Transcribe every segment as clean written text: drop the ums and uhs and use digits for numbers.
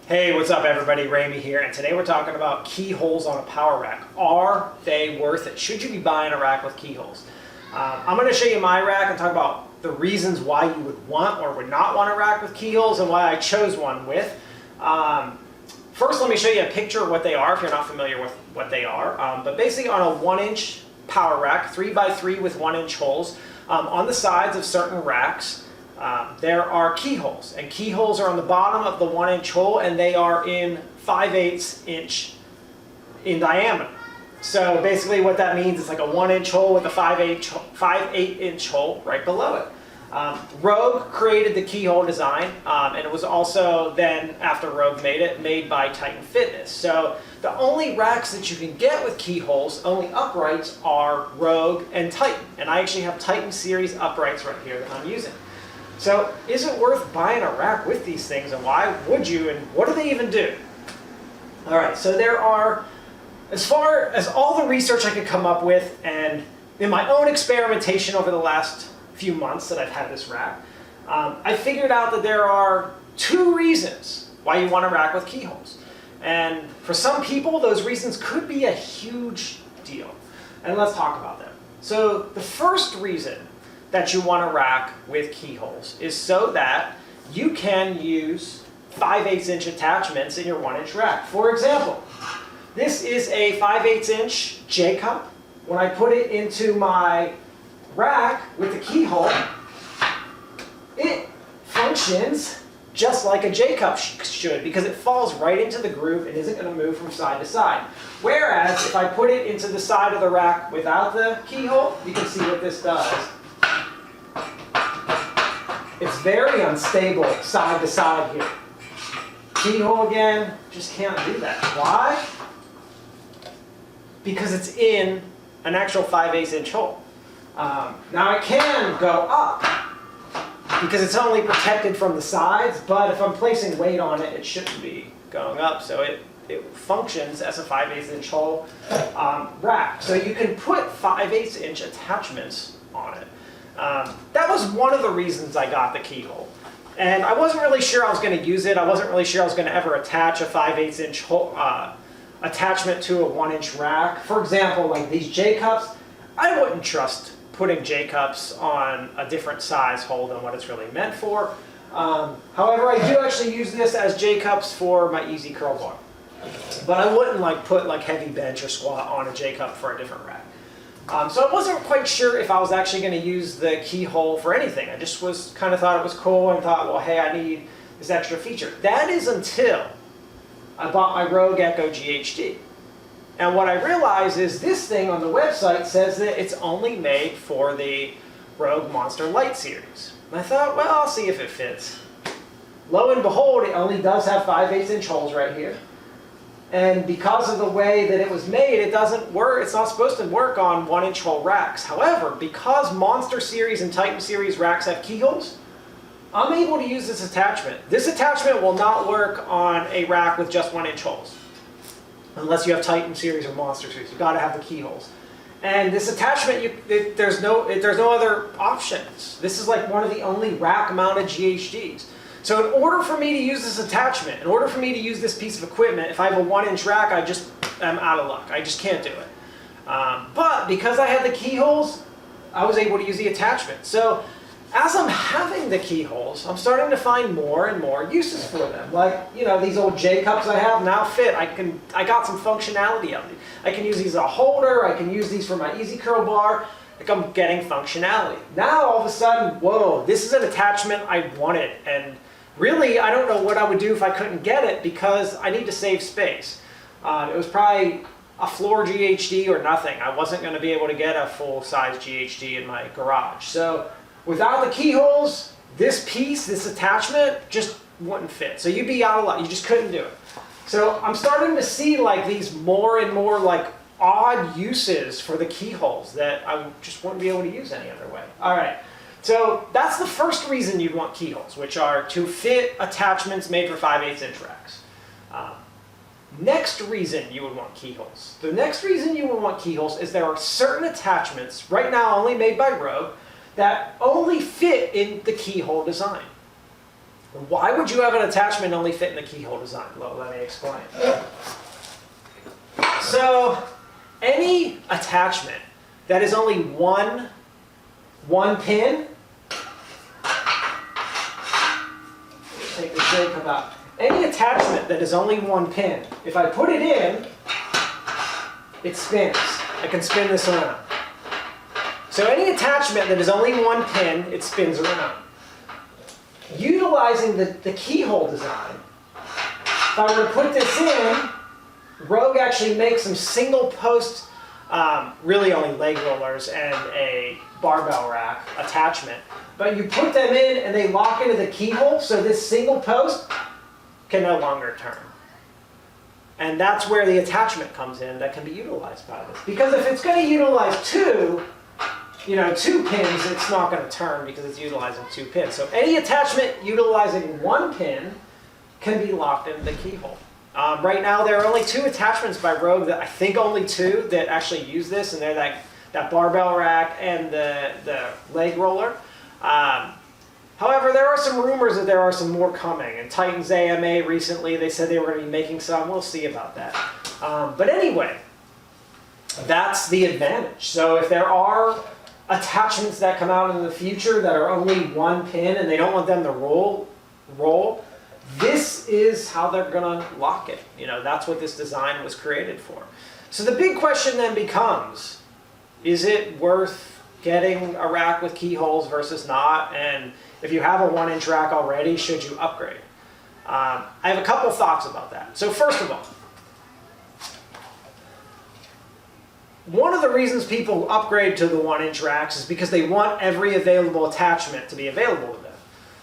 Hey, what's up everybody? Ramey here, and today we're talking about keyholes on a power rack. Are they worth it? Should you be buying a rack with keyholes? I'm going to show you my rack and talk about the reasons why you would want or would not want a rack with keyholes and why I chose one with. First, let me show you a picture of what they are if you're not familiar with what they are. But basically on a 1-inch power rack, 3x3 with 1-inch holes, on the sides of certain racks, there are keyholes, and keyholes are on the bottom of the 1-inch hole, and they are in 5/8 inch in diameter. So basically what that means is like a 1-inch hole with a 5/8 inch hole right below it. Rogue created the keyhole design, and it was also then, after Rogue made it, made by Titan Fitness. So the only racks that you can get with keyholes, only uprights, are Rogue and Titan. And I actually have Titan series uprights right here that I'm using. So is it worth buying a rack with these things, and why would you, and what do they even do? All right, so there are, as far as all the research I could come up with, and in my own experimentation over the last few months that I've had this rack, I figured out that there are 2 reasons why you want a rack with keyholes. And for some people, those reasons could be a huge deal. And let's talk about them. So the first reason that you want a rack with keyholes is so that you can use 5/8 inch attachments in your 1-inch rack. For example, this is a 5/8 inch J cup. When I put it into my rack with the keyhole, it functions just like a J cup should, because it falls right into the groove and isn't going to move from side to side. Whereas if I put it into the side of the rack without the keyhole, you can see what this does. It's very unstable side to side here. Keyhole again, just can't do that. Why? Because it's in an actual 5/8 inch hole. Now it can go up because it's only protected from the sides, but if I'm placing weight on it, it shouldn't be going up. So it functions as a 5/8 inch hole rack. So you can put 5/8 inch attachments on it. That was one of the reasons I got the keyhole. And I wasn't really sure I was going to use it. I wasn't really sure I was going to ever attach a 5/8 inch hole, attachment to a 1-inch rack. For example, like these J cups, I wouldn't trust putting J cups on a different size hole than what it's really meant for. However, I do actually use this as J cups for my easy curl bar. But I wouldn't put heavy bench or squat on a J cup for a different rack. So I wasn't quite sure if I was actually going to use the keyhole for anything. I just thought it was cool and thought, well, hey, I need this extra feature. That is until I bought my Rogue Echo GHD. And what I realized is this thing on the website says that it's only made for the Rogue Monster Light series. And I thought, well, I'll see if it fits. Lo and behold, it only does have 5/8 inch holes right here. And because of the way that it was made, it doesn't work. It's not supposed to work on 1-inch hole racks. However, because Monster Series and Titan Series racks have keyholes, I'm able to use this attachment. This attachment will not work on a rack with just 1-inch holes, unless you have Titan Series or Monster Series. You've got to have the keyholes. And this attachment, there's no other options. This is like one of the only rack-mounted GHDs. So in order for me to use this attachment, in order for me to use this piece of equipment, if I have a 1-inch rack, I'm out of luck. I just can't do it. But because I had the keyholes, I was able to use the attachment. So as I'm having the keyholes, I'm starting to find more and more uses for them. Like, these old J cups I have now fit. I got some functionality out of it. I can use these as a holder. I can use these for my easy curl bar. I'm getting functionality. Now all of a sudden, whoa, this is an attachment I wanted. And really, I don't know what I would do if I couldn't get it, because I need to save space. It was probably a floor GHD or nothing. I wasn't going to be able to get a full-size GHD in my garage. So without the keyholes, this attachment just wouldn't fit. So you'd be out of luck. You just couldn't do it. So I'm starting to see these more and more odd uses for the keyholes that I just wouldn't be able to use any other way. All right. So that's the first reason you'd want keyholes, which are to fit attachments made for 5/8 inch racks. Next reason you would want keyholes. The next reason you would want keyholes is there are certain attachments, right now only made by Rogue, that only fit in the keyhole design. Why would you have an attachment only fit in the keyhole design? Well, let me explain. So any attachment that is only one pin, take the shape out. Any attachment that is only one pin, if I put it in, it spins. I can spin this around. So any attachment that is only one pin, it spins around. Utilizing the keyhole design, if I were to put this in, Rogue actually makes some single post, really only leg rollers and a barbell rack attachment. But you put them in and they lock into the keyhole, so this single post can no longer turn. And that's where the attachment comes in that can be utilized by this. Because if it's going to utilize two pins, it's not going to turn because it's utilizing two pins. So any attachment utilizing one pin can be locked into the keyhole. Right now there are only two attachments by Rogue, that I think only two, that actually use this, and they're that barbell rack and the leg roller. However, there are some rumors that there are some more coming. And Titan's AMA recently, they said they were going to be making some. We'll see about that. But anyway, that's the advantage. So if there are attachments that come out in the future that are only one pin and they don't want them to roll, this is how they're going to lock it. That's what this design was created for. So the big question then becomes, is it worth getting a rack with keyholes versus not? And if you have a 1-inch rack already, should you upgrade? I have a couple thoughts about that. So first of all, one of the reasons people upgrade to the 1-inch racks is because they want every available attachment to be available to them.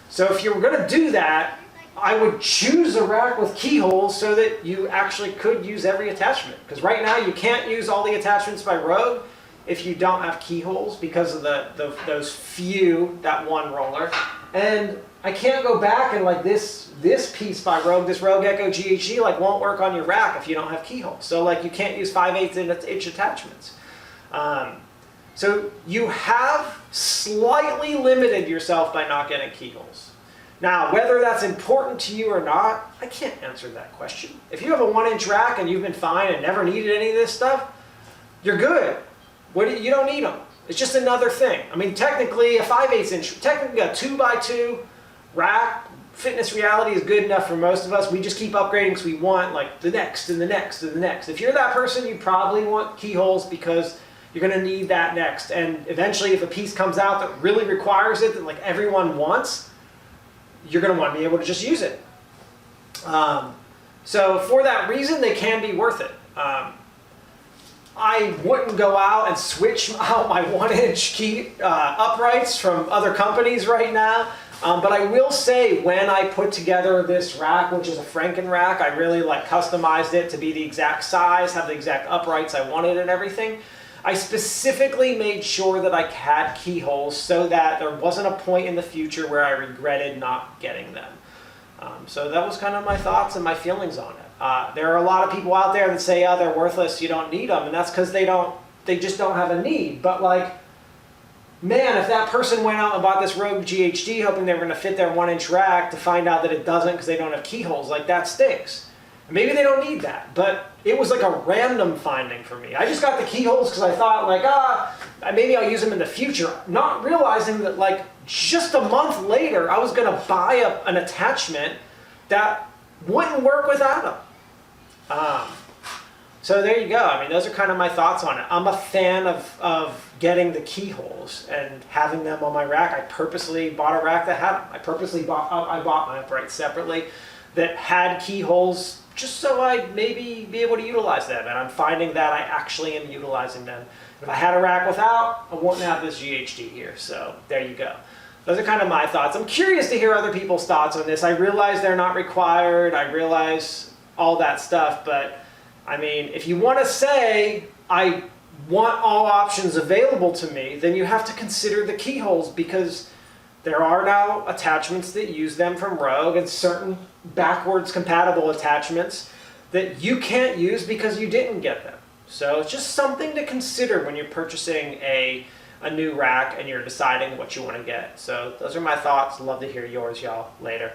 So if you were going to do that, I would choose a rack with keyholes so that you actually could use every attachment. Because right now you can't use all the attachments by Rogue if you don't have keyholes because of those few, that one roller. And I can't go back and this piece by Rogue, this Rogue Echo GHD, won't work on your rack if you don't have keyholes. So you can't use 5/8 inch attachments. So you have slightly limited yourself by not getting keyholes. Now, whether that's important to you or not, I can't answer that question. If you have a 1-inch rack and you've been fine and never needed any of this stuff, you're good. You don't need them. It's just another thing. I mean, technically, a 5/8 inch, technically a 2x2 rack, fitness reality is good enough for most of us. We just keep upgrading because we want the next and the next and the next. If you're that person, you probably want keyholes because you're going to need that next. And eventually, if a piece comes out that really requires it, that everyone wants, you're going to want to be able to just use it. So for that reason, they can be worth it. I wouldn't go out and switch out my 1-inch key uprights from other companies right now. But I will say, when I put together this rack, which is a Franken rack, I really customized it to be the exact size, have the exact uprights I wanted and everything. I specifically made sure that I had keyholes so that there wasn't a point in the future where I regretted not getting them. So that was kind of my thoughts and my feelings on it. There are a lot of people out there that say, they're worthless, you don't need them, and that's because they just don't have a need. But man, if that person went out and bought this Rogue GHD hoping they were going to fit their 1-inch rack to find out that it doesn't because they don't have keyholes, that stinks. Maybe they don't need that, but it was a random finding for me. I just got the keyholes because I thought maybe I'll use them in the future, not realizing that just a month later I was going to buy an attachment that wouldn't work without them. So there you go. I mean, those are kind of my thoughts on it. I'm a fan of getting the keyholes and having them on my rack. I purposely bought a rack that had them. I bought my uprights separately that had keyholes just so I'd maybe be able to utilize them. And I'm finding that I actually am utilizing them. If I had a rack without, I wouldn't have this GHD here. So there you go. Those are kind of my thoughts. I'm curious to hear other people's thoughts on this. I realize they're not required. I realize all that stuff. But I mean, if you want to say, I want all options available to me, then you have to consider the keyholes, because there are now attachments that use them from Rogue and certain backwards compatible attachments that you can't use because you didn't get them. So it's just something to consider when you're purchasing a new rack and you're deciding what you want to get. So those are my thoughts. Love to hear yours, y'all. Later.